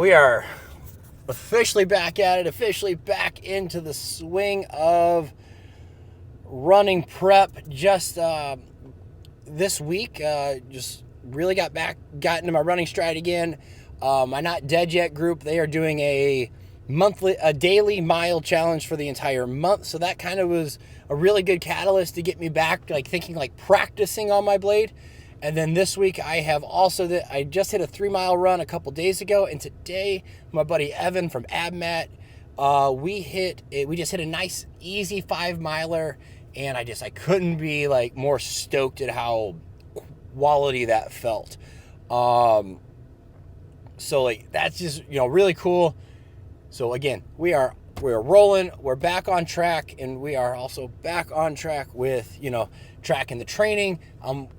we are officially back at it, officially back into the swing of running prep. Just this week, just really got into my running stride again. My Not Dead Yet group, they are doing a daily mile challenge for the entire month. So that kind of was a really good catalyst to get me back, like thinking like practicing on my blade. And then this week I have I just hit a 3-mile run a couple days ago, and today my buddy Evan from AbMat, we just hit a nice easy 5-miler, and I couldn't be like more stoked at how quality that felt. So like that's just, really cool. So again, we're rolling, we're back on track, and we are also back on track with, tracking the training.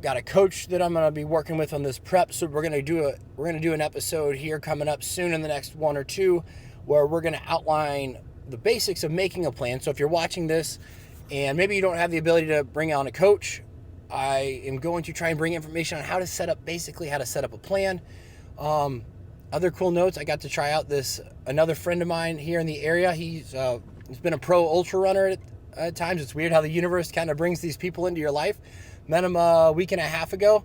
Got a coach that I'm going to be working with on this prep. So we're going to do an episode here coming up soon in the next 1 or 2, where we're going to outline the basics of making a plan. So if you're watching this and maybe you don't have the ability to bring on a coach, I am going to try and bring information on how to set up a plan. Other cool notes, I got to try out another friend of mine here in the area. He's been a pro ultra runner at times. It's weird how the universe kind of brings these people into your life. Met him a week and a half ago.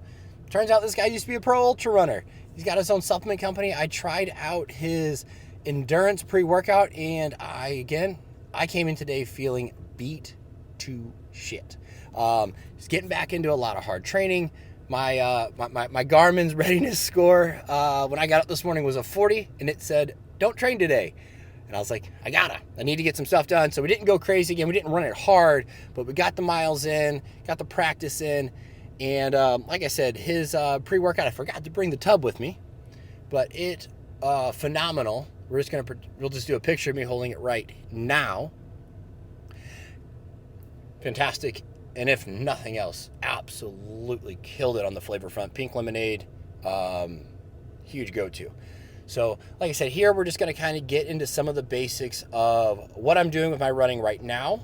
Turns out this guy used to be a pro ultra runner. He's got his own supplement company. I tried out his endurance pre-workout, and I came in today feeling beat to shit. Just getting back into a lot of hard training. My Garmin's readiness score when I got up this morning was a 40, and it said, "Don't train today." And I was like, I need to get some stuff done. So we didn't go crazy again. We didn't run it hard, but we got the miles in, got the practice in. And like I said, his pre-workout, I forgot to bring the tub with me, but it phenomenal. We'll just do a picture of me holding it right now. Fantastic. And if nothing else, absolutely killed it on the flavor front. Pink lemonade, huge go-to. So, like I said, here we're just going to kind of get into some of the basics of what I'm doing with my running right now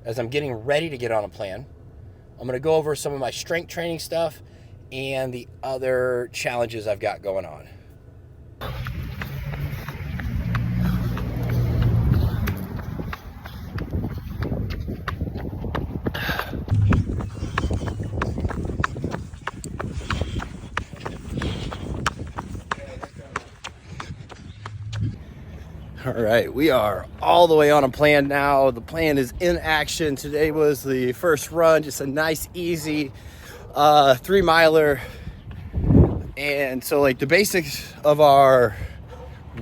as I'm getting ready to get on a plan. I'm going to go over some of my strength training stuff and the other challenges I've got going on. All right, we are all the way on a plan now. The plan is in action. Today was the first run, just a nice, easy 3-miler. And so like the basics of our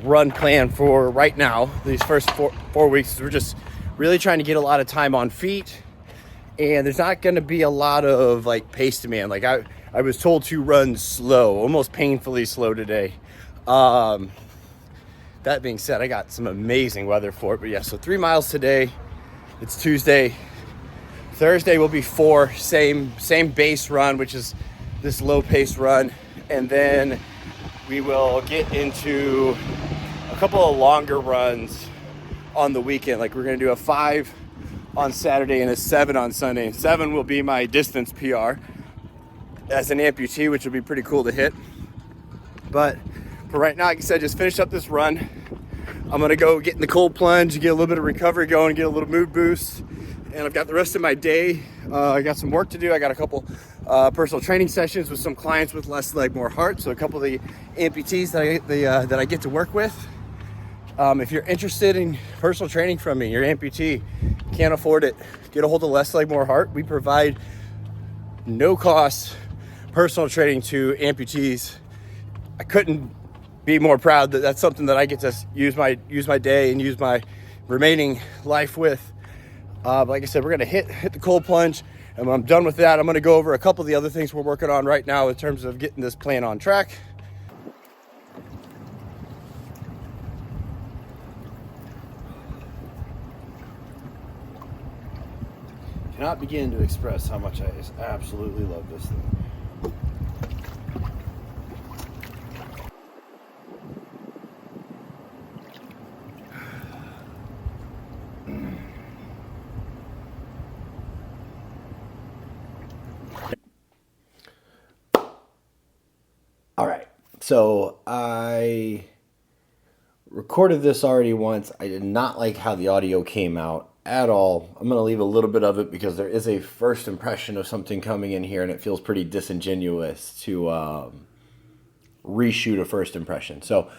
run plan for right now, these first four weeks, we're just really trying to get a lot of time on feet. And there's not going to be a lot of like pace demand. Like I was told to run slow, almost painfully slow today. That being said, I got some amazing weather for it. But yeah, so 3 miles today. It's Tuesday. Thursday will be 4, same base run, which is this low pace run. And then we will get into a couple of longer runs on the weekend. Like we're going to do a 5 on Saturday and a 7 on Sunday. 7 will be my distance PR as an amputee, which will be pretty cool to hit. But for right now, like I said, just finish up this run. I'm going to go get in the cold plunge, get a little bit of recovery going, get a little mood boost. And I've got the rest of my day. I got some work to do. I got a couple personal training sessions with some clients with less leg, more heart. So a couple of the amputees that I get to work with. If you're interested in personal training from me, you're amputee, can't afford it, get a hold of Less Leg, More Heart. We provide no cost personal training to amputees. I couldn't be more proud that that's something that I get to use my day and use my remaining life with. Like I said, we're gonna hit the cold plunge, and when I'm done with that, I'm gonna go over a couple of the other things we're working on right now in terms of getting this plan on track. Cannot begin to express how much I absolutely love this thing. All right, so I recorded this already once. I did not like how the audio came out at all. I'm going to leave a little bit of it because there is a first impression of something coming in here, and it feels pretty disingenuous to reshoot a first impression. So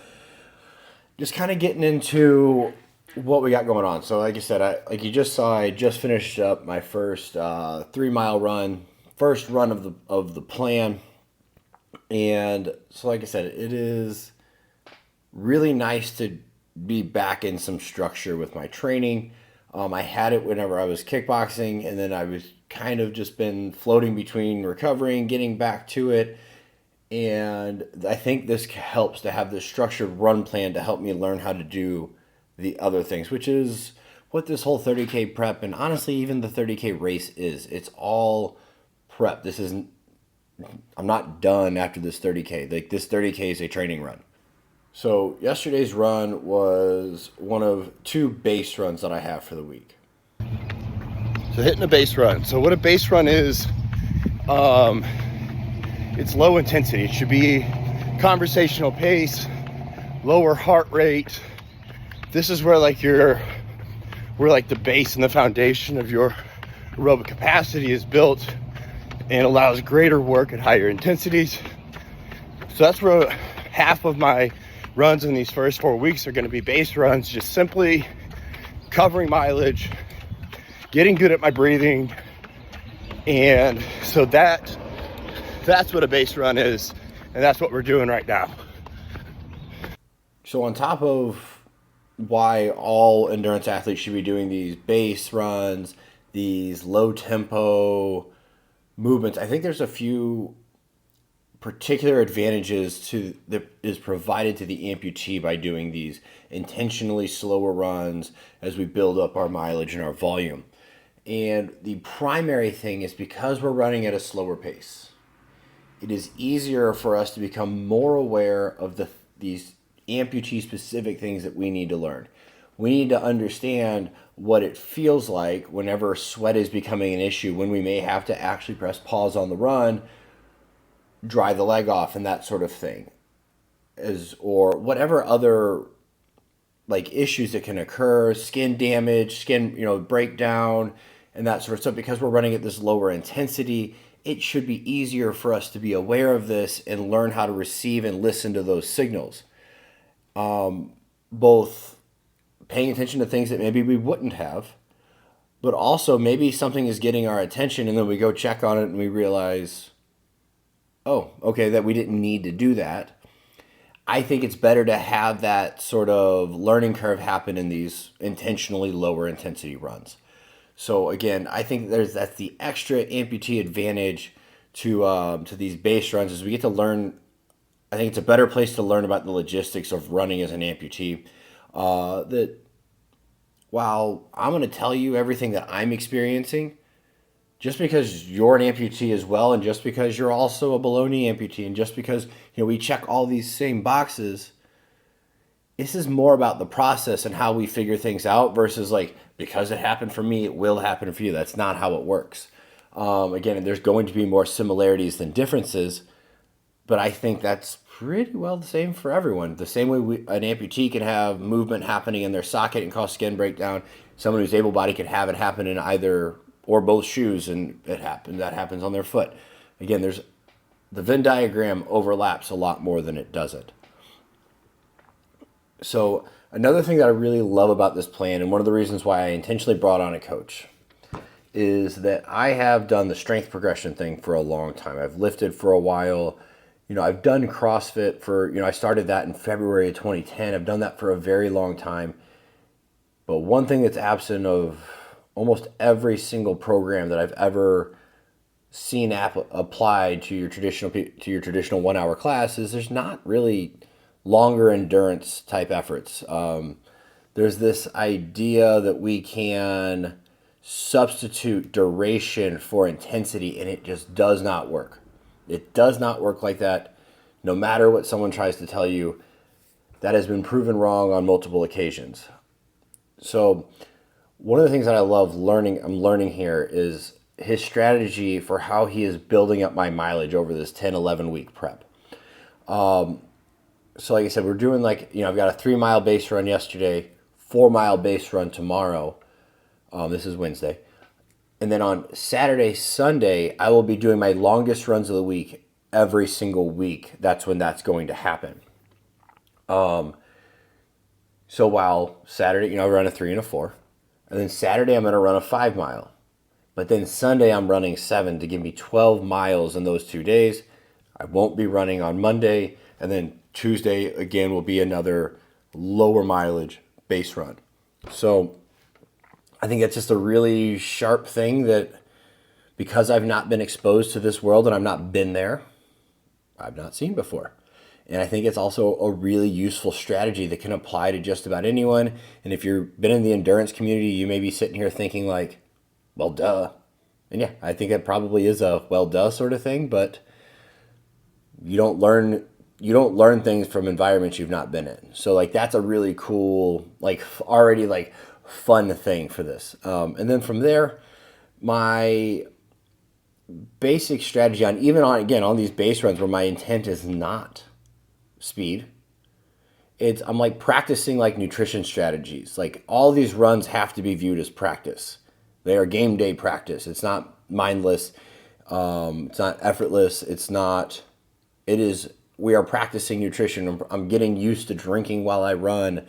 just kind of getting into what we got going on. So like I said, like you just saw, I just finished up my first 3-mile run, first run of the plan. And so like I said, it is really nice to be back in some structure with my training. I had it whenever I was kickboxing, and then I was kind of just been floating between recovering, getting back to it. And I think this helps to have this structured run plan to help me learn how to do the other things, which is what this whole 30K prep and honestly even the 30K race is. It's all prep. This isn't, I'm not done after this 30K. Like this 30K is a training run. So yesterday's run was one of 2 base runs that I have for the week. So hitting a base run. So what a base run is, it's low intensity. It should be conversational pace, lower heart rate. This is where like where like the base and the foundation of your aerobic capacity is built and allows greater work at higher intensities. So that's where half of my runs in these first 4 weeks are going to be base runs, just simply covering mileage, getting good at my breathing. And so that's what a base run is, and that's what we're doing right now. So on top of why all endurance athletes should be doing these base runs, these low tempo movements, I think there's a few particular advantages that is provided to the amputee by doing these intentionally slower runs as we build up our mileage and our volume. And the primary thing is because we're running at a slower pace, it is easier for us to become more aware of these amputee specific things that we need to learn. We need to understand what it feels like whenever sweat is becoming an issue, when we may have to actually press pause on the run, dry the leg off, and that sort of thing, or whatever other like issues that can occur, skin damage, skin breakdown, and that sort of stuff. Because we're running at this lower intensity, it should be easier for us to be aware of this and learn how to receive and listen to those signals. Both paying attention to things that maybe we wouldn't have, but also maybe something is getting our attention and then we go check on it and we realize, oh, okay, that we didn't need to do that. I think it's better to have that sort of learning curve happen in these intentionally lower intensity runs. So again, I think that's the extra amputee advantage to these base runs, is we get to learn. I think it's a better place to learn about the logistics of running as an amputee. That while I'm going to tell you everything that I'm experiencing, just because you're an amputee as well, and just because you're also a below knee amputee, and just because we check all these same boxes, this is more about the process and how we figure things out versus like, because it happened for me, it will happen for you. That's not how it works. Again, there's going to be more similarities than differences, but I think that's pretty well the same for everyone. The same way an amputee can have movement happening in their socket and cause skin breakdown, someone who's able-bodied can have it happen in either or both shoes, and that happens on their foot. Again, the Venn diagram overlaps a lot more than it doesn't. So another thing that I really love about this plan, and one of the reasons why I intentionally brought on a coach, is that I have done the strength progression thing for a long time. I've lifted for a while. I've done CrossFit for, I started that in February of 2010. I've done that for a very long time. But one thing that's absent of almost every single program that I've ever seen applied to your traditional 1 hour class is there's not really longer endurance type efforts. There's this idea that we can substitute duration for intensity, and it just does not work. It does not work like that. No matter what someone tries to tell you, that has been proven wrong on multiple occasions. So one of the things that I'm learning here is his strategy for how he is building up my mileage over this 10, 11 week prep. so like I said, we're doing I've got a 3 mile base run yesterday, 4 mile base run tomorrow. This is Wednesday. And then on Saturday, Sunday, I will be doing my longest runs of the week every single week. That's when that's going to happen. So while Saturday, I run a 3 and a 4. And then Saturday, I'm going to run a 5 mile. But then Sunday, I'm running 7 to give me 12 miles in those 2 days. I won't be running on Monday. And then Tuesday, again, will be another lower mileage base run. So I think it's just a really sharp thing that because I've not been exposed to this world and I've not been there, I've not seen before. And I think it's also a really useful strategy that can apply to just about anyone. And if you've been in the endurance community, you may be sitting here thinking like, well, duh. And yeah, I think it probably is a well, duh sort of thing, but you don't learn things from environments you've not been in. So like, that's a really cool, already fun thing for this. And then from there, my basic strategy on these base runs where my intent is not speed, I'm practicing nutrition strategies. All these runs have to be viewed as practice. They are game day practice. It's not mindless. It's not effortless. We are practicing nutrition. I'm getting used to drinking while I run.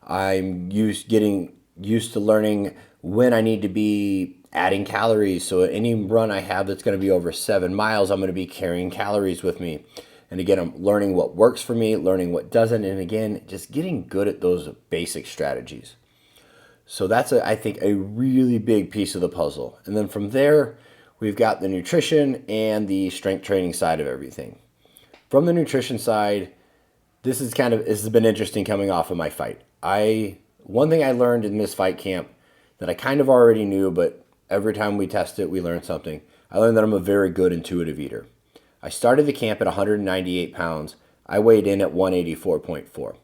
I'm getting used to learning when I need to be adding calories. So any run I have that's going to be over 7 miles, I'm going to be carrying calories with me. And again, I'm learning what works for me, learning what doesn't. And again, just getting good at those basic strategies. So that's, I think, a really big piece of the puzzle. And then from there, we've got the nutrition and the strength training side of everything. From the nutrition side, this has been interesting coming off of my fight. One thing I learned in this fight camp that I kind of already knew, but every time we test it, we learn something. I learned that I'm a very good intuitive eater. I started the camp at 198 pounds. I weighed in at 184.4.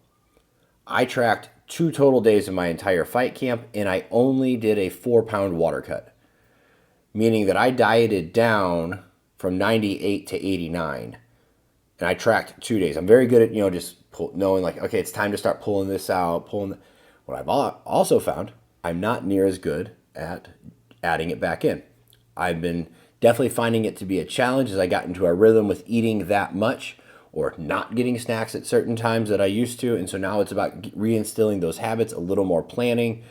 I tracked 2 total days of my entire fight camp, and I only did a 4-pound water cut, meaning that I dieted down from 98 to 89, and I tracked 2 days. I'm very good at, just knowing okay, it's time to start pulling this out, What I've also found, I'm not near as good at adding it back in. I've been definitely finding it to be a challenge as I got into a rhythm with eating that much or not getting snacks at certain times that I used to. And so now it's about reinstilling those habits, a little more planning,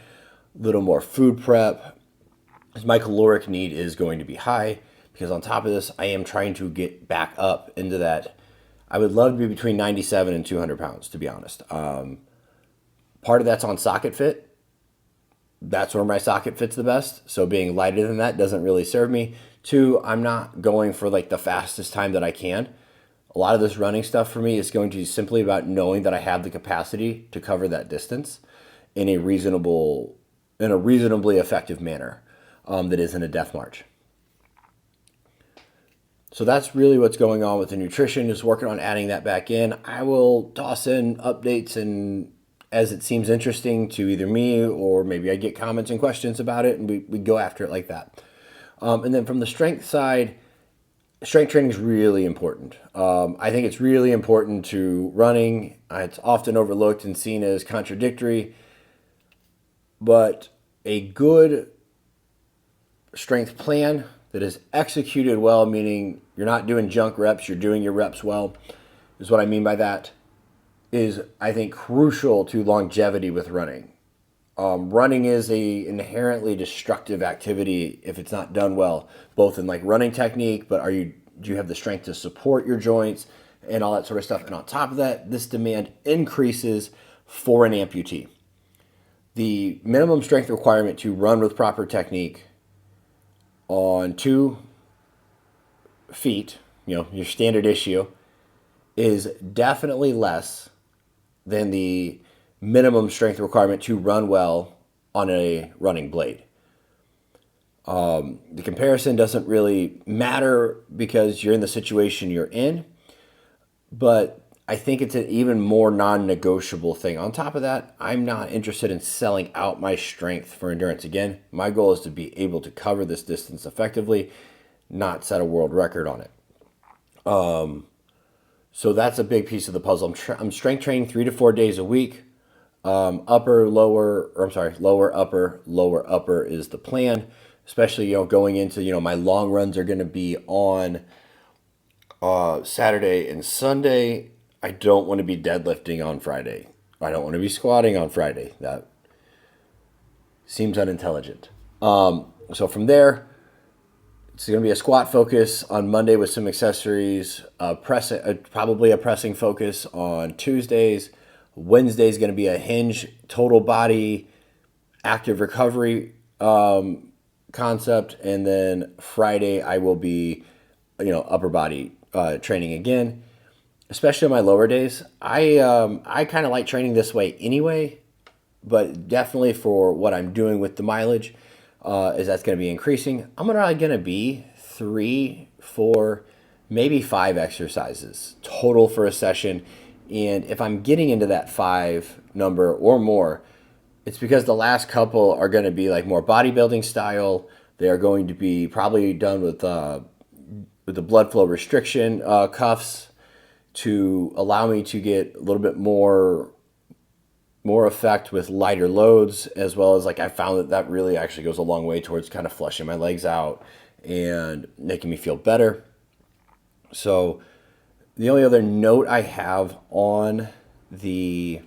a little more food prep. As my caloric need is going to be high because on top of this, I am trying to get back up into that. I would love to be between 97 and 200 pounds, to be honest. Part of that's on socket fit. That's where my socket fits the best. So being lighter than that doesn't really serve me. 2, I'm not going for the fastest time that I can. A lot of this running stuff for me is going to be simply about knowing that I have the capacity to cover that distance in a reasonably effective manner that isn't a death march. So that's really what's going on with the nutrition, is working on adding that back in. I will toss in updates and as it seems interesting to either me or maybe I get comments and questions about it and we go after it like that. And then from the strength side, strength training is really important. I think it's really important to running. It's often overlooked and seen as contradictory, but a good strength plan that is executed well, meaning you're not doing junk reps, you're doing your reps well, is what I mean by that, is I think crucial to longevity with running. Running is a inherently destructive activity if it's not done well, both in running technique, but do you have the strength to support your joints and all that sort of stuff. And on top of that, this demand increases for an amputee. The minimum strength requirement to run with proper technique on 2 feet, your standard issue, is definitely less than the minimum strength requirement to run well on a running blade. The comparison doesn't really matter because you're in the situation you're in, but I think it's an even more non-negotiable thing. On top of that, I'm not interested in selling out my strength for endurance. Again, my goal is to be able to cover this distance effectively, not set a world record on it. So that's a big piece of the puzzle. I'm strength training 3 to 4 days a week. Upper, lower, or I'm sorry, lower, upper is the plan. Especially, going into, my long runs are going to be on Saturday and Sunday. I don't want to be deadlifting on Friday. I don't want to be squatting on Friday. That seems unintelligent. So from there, it's going to be a squat focus on Monday with some accessories, probably a pressing focus on Tuesdays. Wednesday is going to be a hinge, total body, active recovery concept. And then Friday, I will be, upper body training again, especially on my lower days. I kind of like training this way anyway, but definitely for what I'm doing with the mileage, is that's going to be increasing. I'm probably going to be 3, 4, maybe 5 exercises total for a session. And if I'm getting into that 5 number or more, it's because the last couple are going to be like more bodybuilding style. They are going to be probably done with the blood flow restriction cuffs to allow me to get a little bit more effect with lighter loads, as well as I found that really actually goes a long way towards kind of flushing my legs out and making me feel better. So the only other note I have on the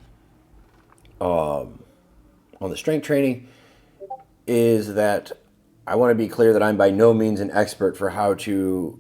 strength training is that I want to be clear that I'm by no means an expert for how to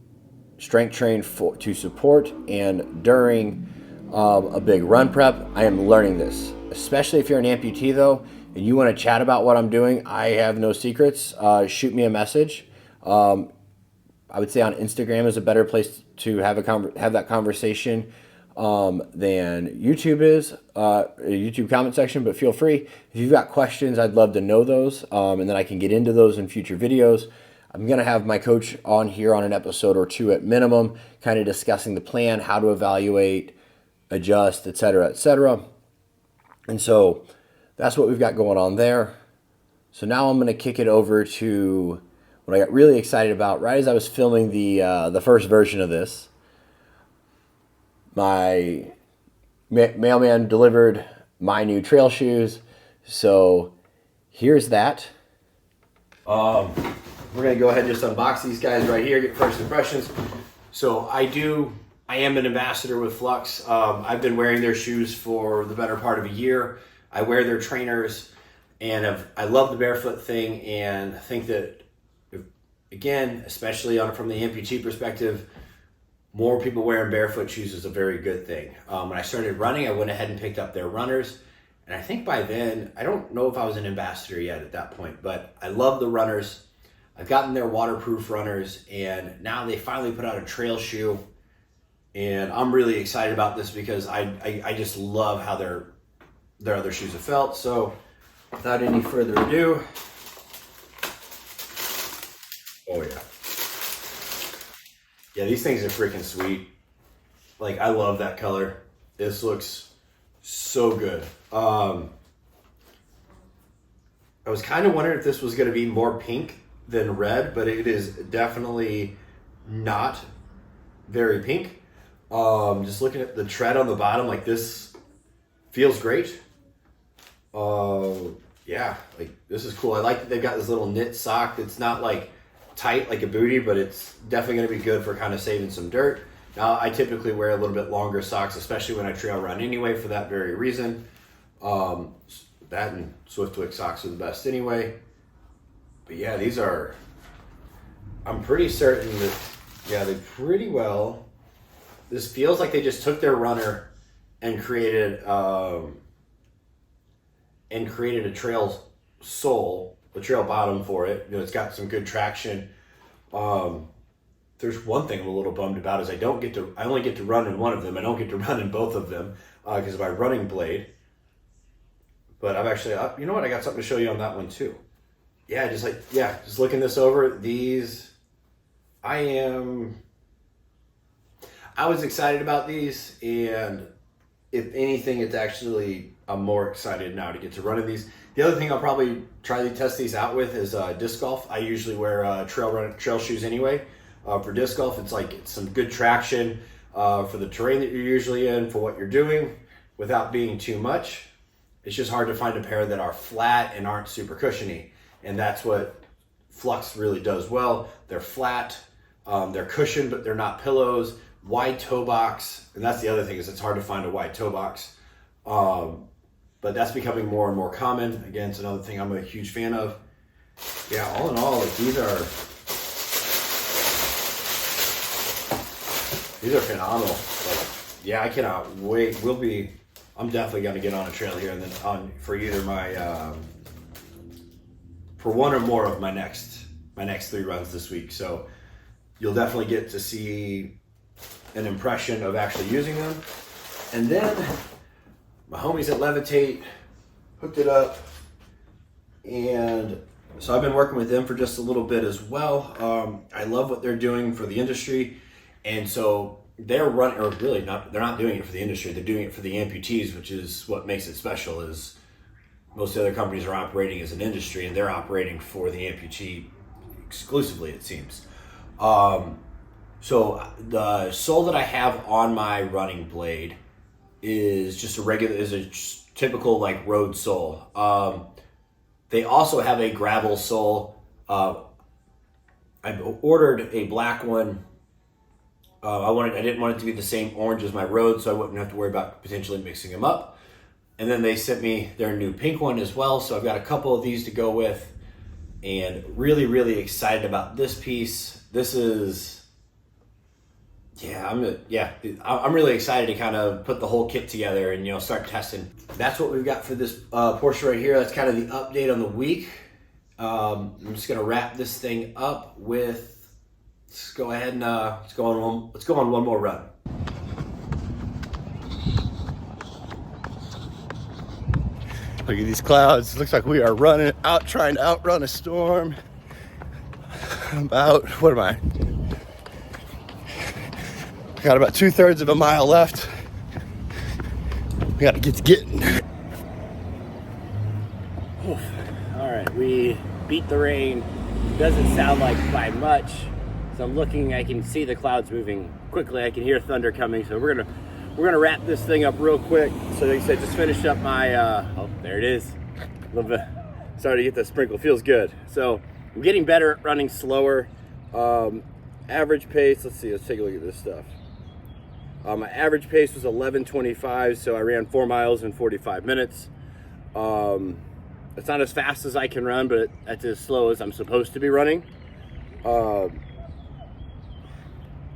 strength train to support and during a big run prep. I am learning this, especially if you're an amputee though, and you want to chat about what I'm doing. I have no secrets. Shoot me a message. I would say on Instagram is a better place to have that conversation than YouTube is, a YouTube comment section, but feel free. If you've got questions, I'd love to know those, and then I can get into those in future videos. I'm going to have my coach on here on an episode or 2 at minimum, kind of discussing the plan, how to evaluate, adjust, et cetera. And so that's what we've got going on there. So now I'm going to kick it over to what I got really excited about right as I was filming the first version of this. My mailman delivered my new trail shoes. So here's that. We're going to go ahead and just unbox these guys right here, get first impressions. So I am an ambassador with Flux. I've been wearing their shoes for the better part of a year. I wear their trainers, and I love the barefoot thing, and I think that, again, especially from the amputee perspective, more people wearing barefoot shoes is a very good thing. When I started running, I went ahead and picked up their runners, and I think by then, I don't know if I was an ambassador yet at that point, but I love the runners. I've gotten their waterproof runners, and now they finally put out a trail shoe, and I'm really excited about this because I just love how their other shoes have felt. So without any further ado, oh yeah. Yeah, these things are freaking sweet. I love that color. This looks so good. I was kind of wondering if this was going to be more pink than red, but it is definitely not very pink. Just looking at the tread on the bottom, this feels great. Yeah, this is cool. I like that they've got this little knit sock that's not tight like a booty, but it's definitely going to be good for kind of saving some dirt. Now, I typically wear a little bit longer socks, especially when I trail run anyway, for that very reason. That and Swift Twix socks are the best anyway. But yeah, these are, I'm pretty certain that, yeah, they pretty well, this feels like they just took their runner and created a trail sole, a trail bottom for it. It's got some good traction. There's one thing I'm a little bummed about is I only get to run in one of them. I don't get to run in both of them because of my running blade. But I've actually, you know what? I got something to show you on that one too. Yeah, just looking this over, these, I was excited about these, and if anything, I'm more excited now to get to running these. The other thing I'll probably try to test these out with is disc golf. I usually wear trail shoes anyway. For disc golf, it's some good traction. for the terrain that you're usually in, for what you're doing, without being too much. It's just hard to find a pair that are flat and aren't super cushiony. And that's what Flux really does well. They're flat, they're cushioned, but they're not pillows. Wide toe box, and that's the other thing, is it's hard to find a wide toe box. But that's becoming more and more common. Again, it's another thing I'm a huge fan of. Yeah, all in all, like, these are phenomenal. Like, yeah, I cannot wait. I'm definitely gonna get on a trail here, and then for either for one or more of my next 3 runs this week. So you'll definitely get to see an impression of actually using them. And then my homies at Levitate hooked it up, and so I've been working with them for just a little bit as well. I love what they're doing for the industry, and so they're running, or really not, they're not doing it for the industry, they're doing it for the amputees, which is what makes it special. Is most other companies are operating as an industry, and they're operating for the amputee exclusively, it seems. So the sole that I have on my running blade is just a typical like road sole. They also have a gravel sole. I ordered a black one. I didn't want it to be the same orange as my road, so I wouldn't have to worry about potentially mixing them up. And then they sent me their new pink one as well, so I've got a couple of these to go with, and really, really excited about this piece. This is, I'm really excited to kind of put the whole kit together and, start testing. That's what we've got for this portion right here. That's kind of the update on the week. I'm just gonna wrap this thing up with. Let's go ahead and let's go on one more run. Look at these clouds. Looks like we are trying to outrun a storm. What am I? Got about 2/3 of a mile left. We gotta get to getting. All right, we beat the rain. Doesn't sound like by much. So I'm looking, I can see the clouds moving quickly. I can hear thunder coming. So we're gonna wrap this thing up real quick. So like I said, just finished up my, there it is. A little bit, started to get the sprinkle, feels good. So I'm getting better at running slower. Average pace, let's take a look at this stuff. My average pace was 11:25, so I ran 4 miles in 45 minutes. It's not as fast as I can run, but that's as slow as I'm supposed to be running.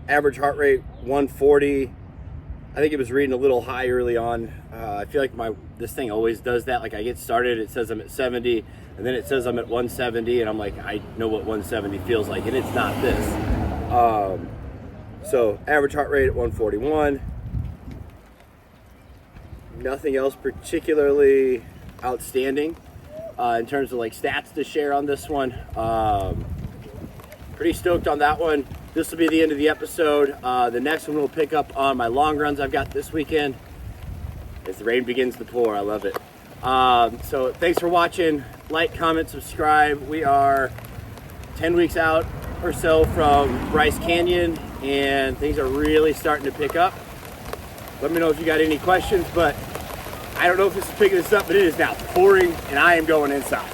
Average heart rate 140. I think it was reading a little high early on. I feel like this thing always does that. Like, I get started, it says I'm at 70, and then it says I'm at 170, and I'm like, I know what 170 feels like, and it's not this. So average heart rate at 141. Nothing else particularly outstanding in terms of like stats to share on this one. Pretty stoked on that one. This will be the end of the episode. The next one will pick up on my long runs I've got this weekend as the rain begins to pour. I love it. So thanks for watching. Like, comment, subscribe. We are 10 weeks out or so from Bryce Canyon, and things are really starting to pick up. Let me know if you got any questions, but I don't know if this is picking this up, but it is now pouring, and I am going inside.